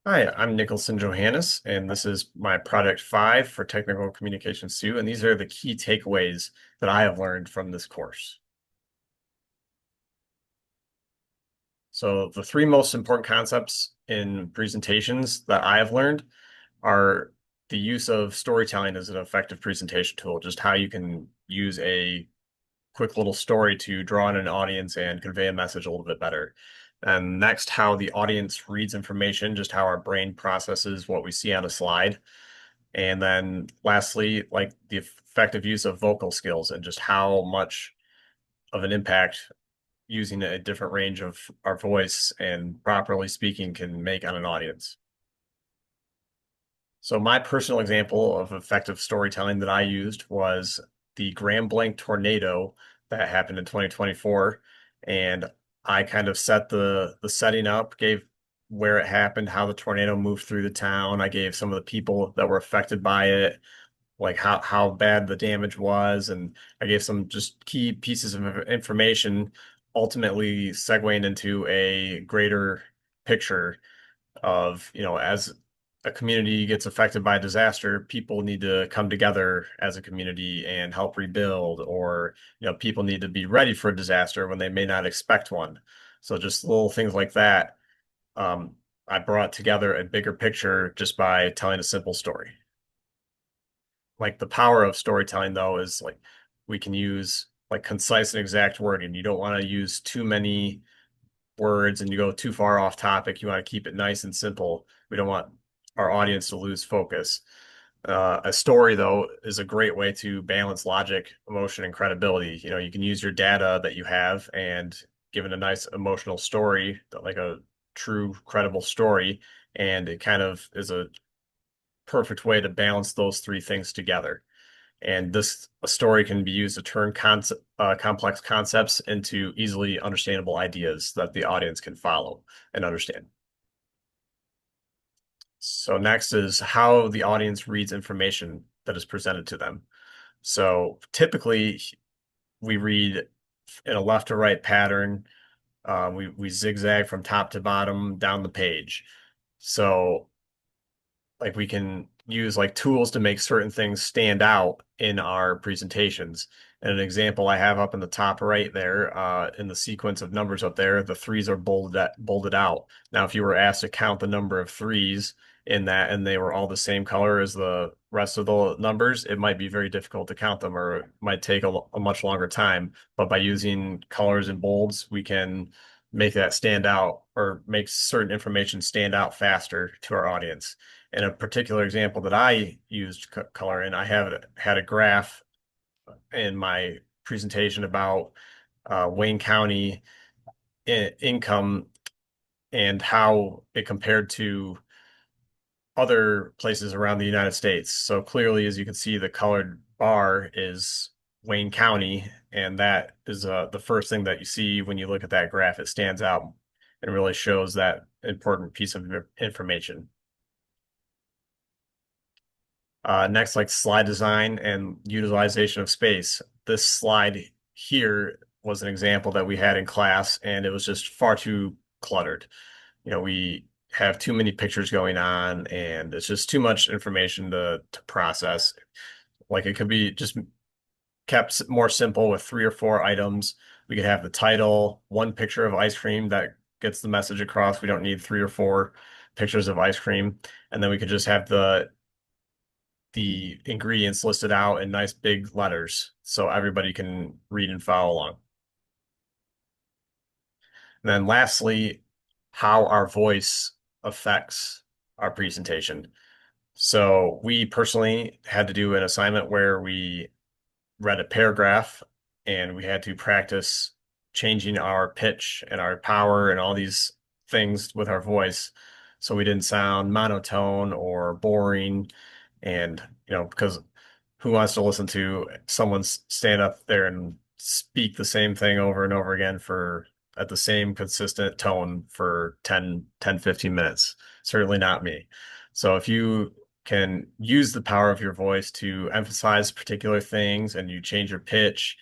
Hi, I'm Nicholson Johannes, and this is my Project 5 for Technical Communications 2, and these are the key takeaways that I have learned from this course. So the three most important concepts in presentations that I have learned are the use of storytelling as an effective presentation tool, just how you can use a quick little story to draw in an audience and convey a message a little bit better. And next, how the audience reads information, just how our brain processes what we see on a slide. And then lastly, like the effective use of vocal skills and just how much of an impact using a different range of our voice and properly speaking can make on an audience. So my personal example of effective storytelling that I used was the Grand Blanc tornado that happened in 2024. And I kind of set the setting up, gave where it happened, how the tornado moved through the town. I gave some of the people that were affected by it, like how bad the damage was, and I gave some just key pieces of information, ultimately segueing into a greater picture of, as a community gets affected by a disaster, people need to come together as a community and help rebuild, or, people need to be ready for a disaster when they may not expect one. So just little things like that. Um, I brought together a bigger picture just by telling a simple story. Like the power of storytelling, though, is like we can use like concise and exact wording. You don't want to use too many words and you go too far off topic. You want to keep it nice and simple. We don't want our audience to lose focus. A story, though, is a great way to balance logic, emotion, and credibility. You can use your data that you have and give it a nice emotional story, like a true, credible story, and it kind of is a perfect way to balance those three things together. And this a story can be used to turn complex concepts into easily understandable ideas that the audience can follow and understand. So next is how the audience reads information that is presented to them. So typically we read in a left to right pattern. We zigzag from top to bottom down the page. So like we can use like tools to make certain things stand out in our presentations. And an example I have up in the top right there, in the sequence of numbers up there, the threes are bolded out. Now, if you were asked to count the number of threes in that and they were all the same color as the rest of the numbers, it might be very difficult to count them or it might take a much longer time. But by using colors and bolds, we can make that stand out or make certain information stand out faster to our audience. In a particular example that I used color in, I have had a graph in my presentation about Wayne County income and how it compared to other places around the United States. So clearly, as you can see, the colored bar is Wayne County, and that is the first thing that you see when you look at that graph. It stands out and really shows that important piece of information. Next, like slide design and utilization of space. This slide here was an example that we had in class, and it was just far too cluttered. We have too many pictures going on, and it's just too much information to process. Like it could be just kept more simple with three or four items. We could have the title, one picture of ice cream that gets the message across. We don't need three or four pictures of ice cream. And then we could just have the ingredients listed out in nice big letters so everybody can read and follow along. And then lastly, how our voice affects our presentation. So we personally had to do an assignment where we read a paragraph and we had to practice changing our pitch and our power and all these things with our voice so we didn't sound monotone or boring. And, because who wants to listen to someone stand up there and speak the same thing over and over again for at the same consistent tone for 15 minutes? Certainly not me. So if you can use the power of your voice to emphasize particular things and you change your pitch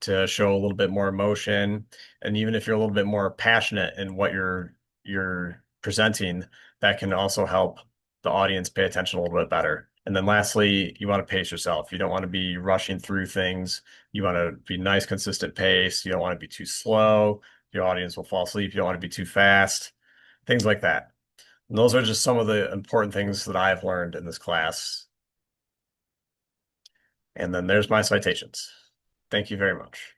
to show a little bit more emotion, and even if you're a little bit more passionate in what you're presenting, that can also help the audience pay attention a little bit better. And then lastly, you want to pace yourself. You don't want to be rushing through things. You want to be nice, consistent pace. You don't want to be too slow. Your audience will fall asleep. You don't want to be too fast. Things like that. And those are just some of the important things that I've learned in this class. And then there's my citations. Thank you very much.